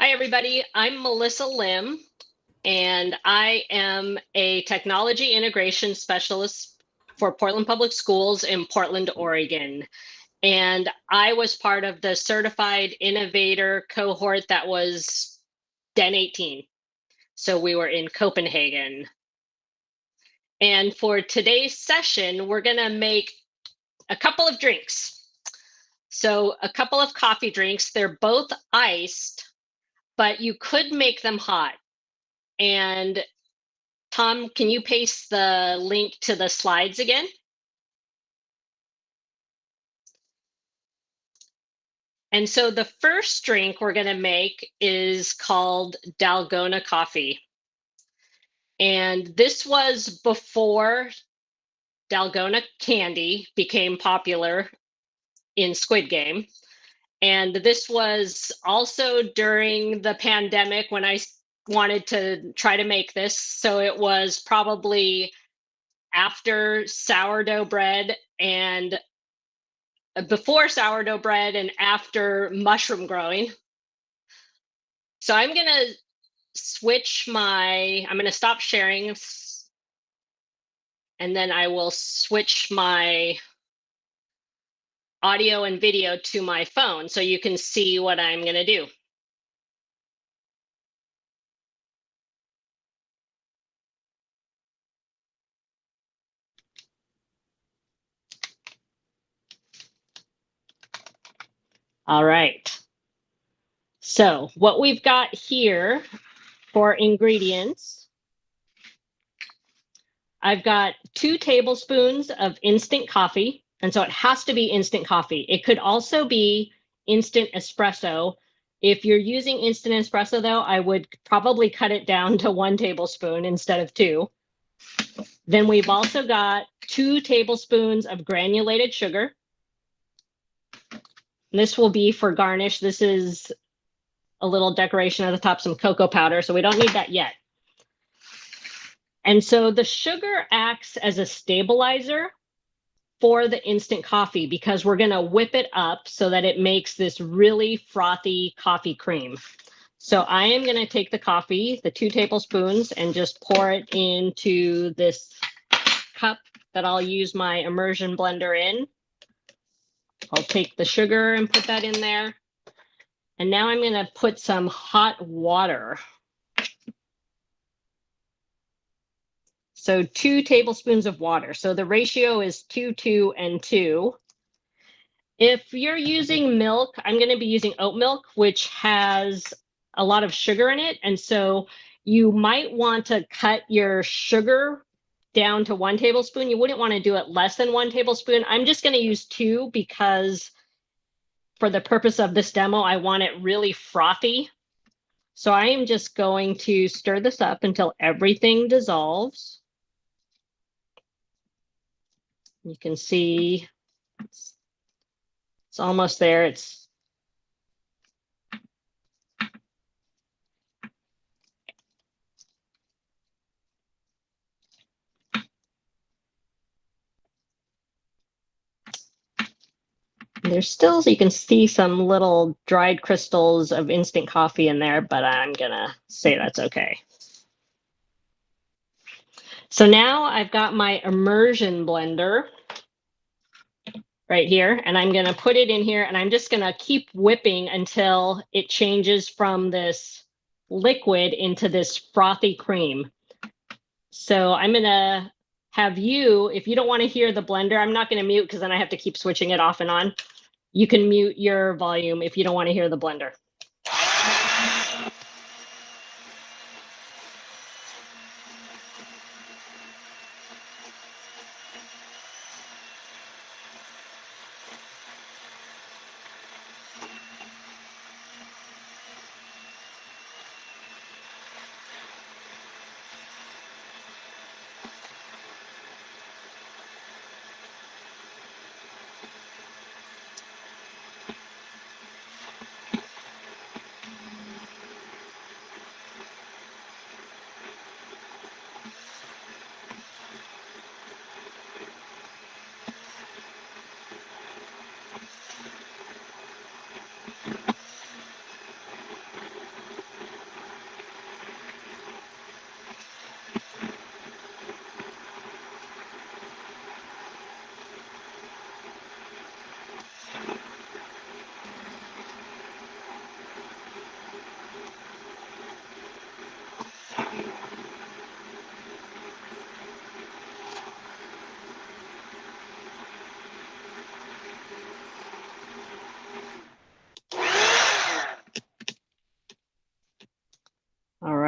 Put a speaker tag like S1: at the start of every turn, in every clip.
S1: Hi, everybody. I'm Melissa Lim, and I am a technology integration specialist for Portland Public Schools in Portland, Oregon. And I was part of the certified innovator cohort that was DEN 18. So we were in Copenhagen. And for today's session, we're going to make a couple of drinks. So a couple of coffee drinks. They're both iced, but you could make them hot. And Tom, can you paste the link to the slides again? And so the first drink we're going to make is called Dalgona coffee. And this was before Dalgona candy became popular in Squid Game. And this was also during the pandemic when I wanted to try to make this. So it was probably after sourdough bread and before sourdough bread and after mushroom growing. So I'm going to I'm going to stop sharing, and then I will switch my audio and video to my phone so you can see what I'm going to do. All right. So what we've got here for ingredients, I've got 2 tablespoons of instant coffee. And so it has to be instant coffee. It could also be instant espresso. If you're using instant espresso, though, I would probably cut it down to 1 tablespoon instead of 2. Then we've also got 2 tablespoons of granulated sugar. This will be for garnish. This is a little decoration at the top, some cocoa powder, so we don't need that yet. And so the sugar acts as a stabilizer for the instant coffee because we're going to whip it up so that it makes this really frothy coffee cream. So I am going to take the coffee, the 2 tablespoons, and just pour it into this cup that I'll use my immersion blender in. I'll take the sugar and put that in there. And now I'm going to put some hot water. So 2 tablespoons of water. So the ratio is 2, 2, and 2. If you're using milk, I'm going to be using oat milk, which has a lot of sugar in it. And so you might want to cut your sugar down to 1 tablespoon. You wouldn't want to do it less than 1 tablespoon. I'm just going to use 2 because for the purpose of this demo, I want it really frothy. So I am just going to stir this up until everything dissolves. You can see it's almost there. There's still, you can see some little dried crystals of instant coffee in there, but I'm gonna say that's okay. So now I've got my immersion blender right here, and I'm gonna put it in here, and I'm just gonna keep whipping until it changes from this liquid into this frothy cream. So I'm gonna have you, if you don't want to hear the blender, I'm not gonna mute because then I have to keep switching it off and on. You can mute your volume if you don't want to hear the blender.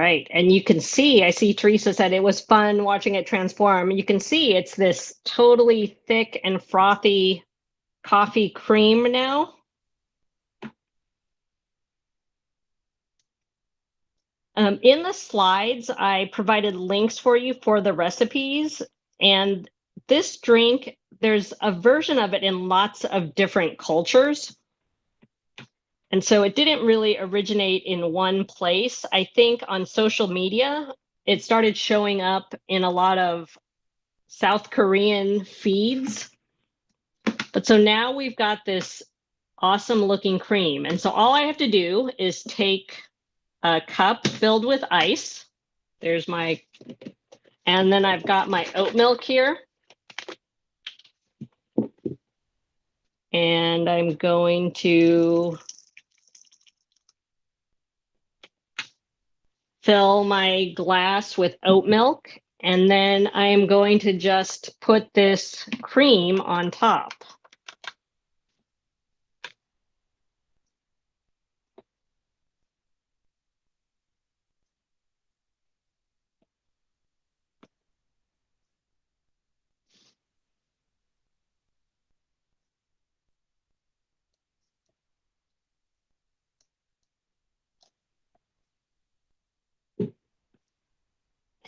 S1: right. And you can see, I see Teresa said it was fun watching it transform. You can see it's this totally thick and frothy coffee cream now. In the slides, I provided links for you for the recipes. And this drink, there's a version of it in lots of different cultures. And so it didn't really originate in one place. I think on social media, it started showing up in a lot of South Korean feeds. But so now we've got this awesome looking cream. And so all I have to do is take a cup filled with ice. There's my, and then I've got my oat milk here. And I'm going to fill my glass with oat milk. And then I am going to just put this cream on top.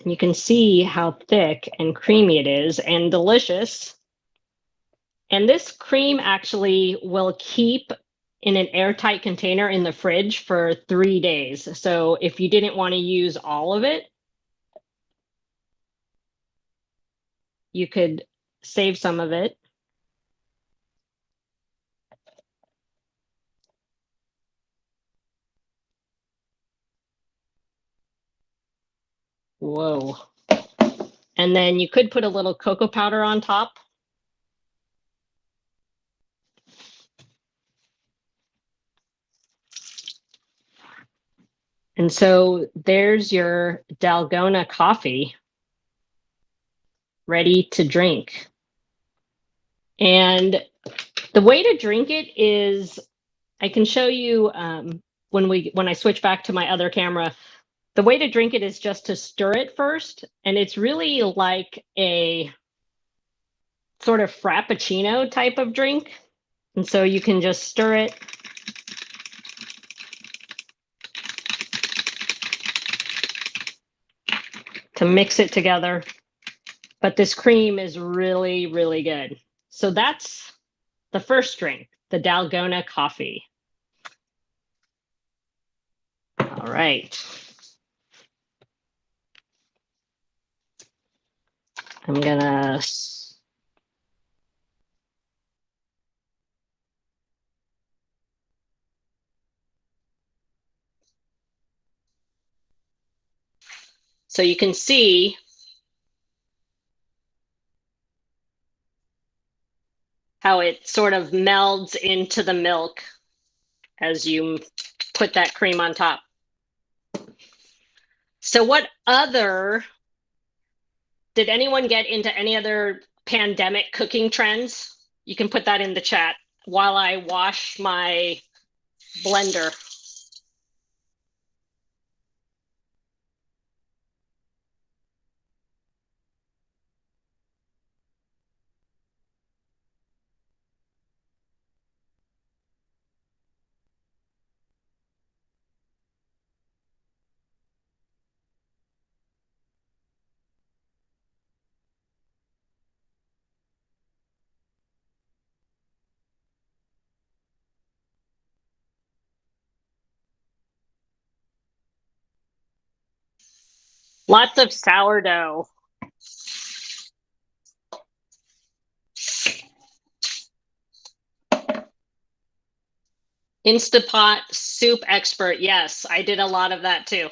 S1: And you can see how thick and creamy it is and delicious. And this cream actually will keep in an airtight container in the fridge for 3 days. So if you didn't want to use all of it, you could save some of it. Whoa. And then you could put a little cocoa powder on top. And so there's your Dalgona coffee ready to drink. And the way to drink it is, I can show you when I switch back to my other camera. The way to drink it is just to stir it first, and it's really like a sort of frappuccino type of drink. And so you can just stir it. To mix it together. But this cream is really, really good. So that's the first drink, the Dalgona coffee. All right. I'm gonna so you can see how it sort of melds into the milk as you put that cream on top. So did anyone get into any other pandemic cooking trends? You can put that in the chat while I wash my blender. Lots of sourdough. Instapot soup expert. Yes, I did a lot of that too.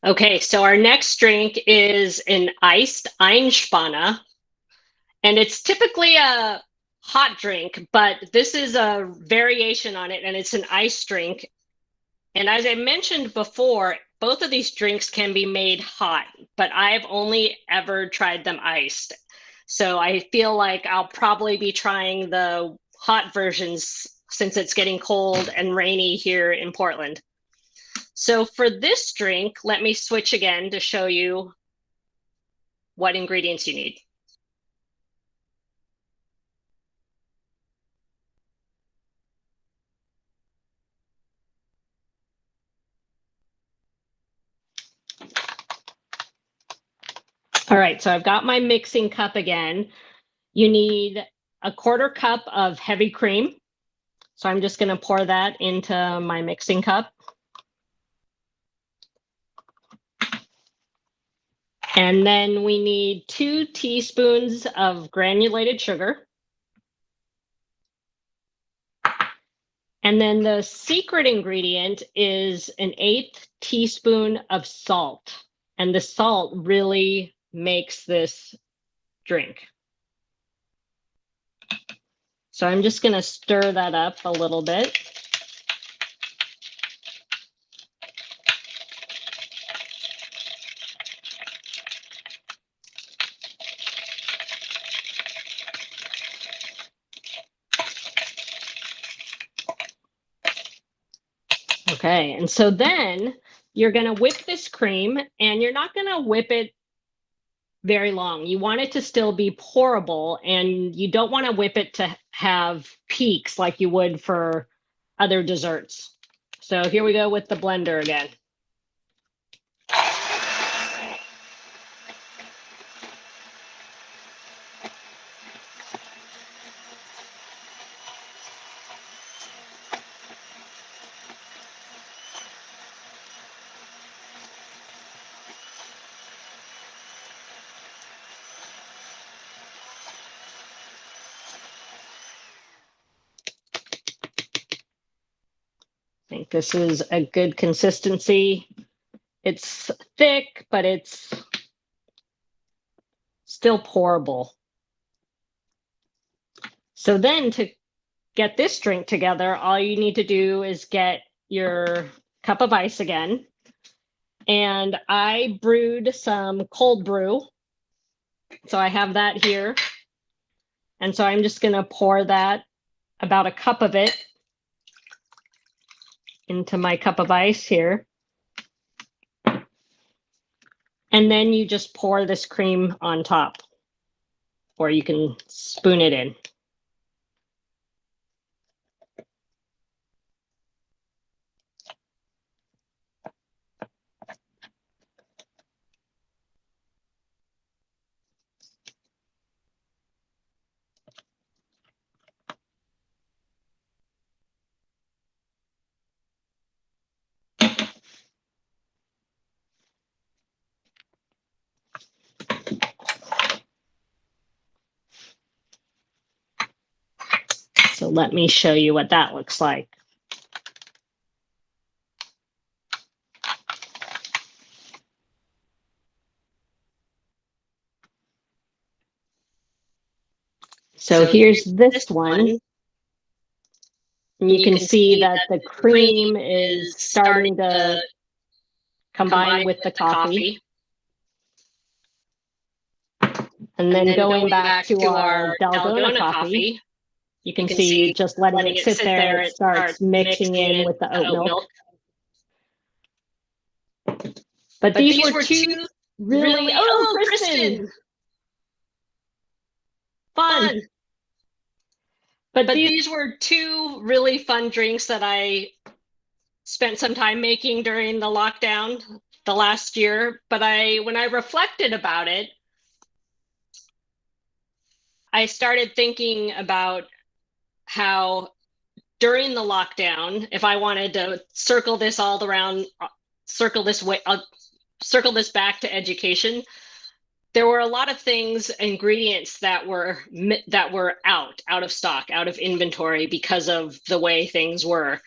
S1: Okay, so our next drink is an iced Einspanner, and it's typically a hot drink, but this is a variation on it, and it's an ice drink. And as I mentioned before, both of these drinks can be made hot, but I've only ever tried them iced. So I feel like I'll probably be trying the hot versions since it's getting cold and rainy here in Portland. So for this drink, let me switch again to show you what ingredients you need. All right, so I've got my mixing cup again. You need a 1/4 cup of heavy cream. So I'm just gonna pour that into my mixing cup. And then we need 2 teaspoons of granulated sugar. And then the secret ingredient is an 1/8 teaspoon of salt. And the salt really makes this drink. So I'm just going to stir that up a little bit. Okay, and so then you're going to whip this cream, and you're not going to whip it very long. You want it to still be pourable, and you don't want to whip it to have peaks like you would for other desserts. So here we go with the blender again. I think this is a good consistency. It's thick, but it's still pourable. So then to get this drink together, all you need to do is get your cup of ice again. And I brewed some cold brew. So I have that here. And so I'm just going to pour that, about a cup of it, into my cup of ice here. And then you just pour this cream on top, or you can spoon it in. So let me show you what that looks like. So here's this one. And you can see that the cream is starting to combine with the coffee. And then going back to our Dalgona coffee, you can see just letting it sit there, it starts mixing in with the oat milk. But these were two really, oh, Kristen! Fun! But these were two really fun drinks that I spent some time making during the lockdown the last year. But when I reflected about it, I started thinking about how during the lockdown, if I wanted to circle this all around, circle this back to education, there were a lot of things, ingredients that were out of stock, out of inventory because of the way things were.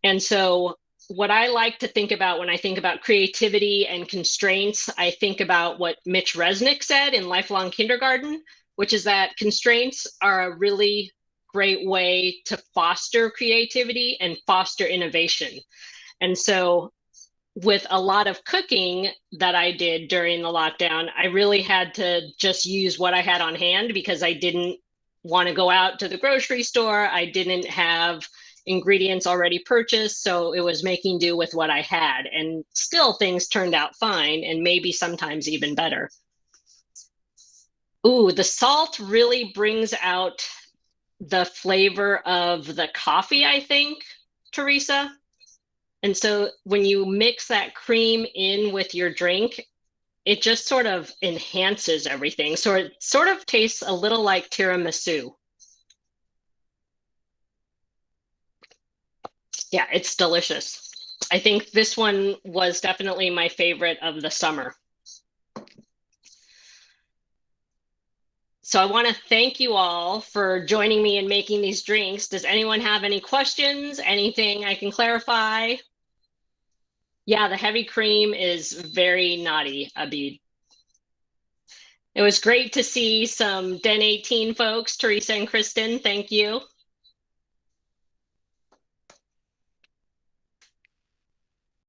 S1: And so what I like to think about when I think about creativity and constraints, I think about what Mitch Resnick said in Lifelong Kindergarten, which is that constraints are a really great way to foster creativity and foster innovation. And so, with a lot of cooking that I did during the lockdown, I really had to just use what I had on hand because I didn't want to go out to the grocery store. I didn't have ingredients already purchased. So it was making do with what I had. And still, things turned out fine and maybe sometimes even better. Ooh, the salt really brings out the flavor of the coffee, I think, Teresa. And so when you mix that cream in with your drink, it just sort of enhances everything. So it sort of tastes a little like tiramisu. Yeah, it's delicious. I think this one was definitely my favorite of the summer. So I want to thank you all for joining me in making these drinks. Does anyone have any questions? Anything I can clarify? Yeah, the heavy cream is very naughty, Abid. It was great to see some Den 18 folks, Teresa and Kristen. Thank you.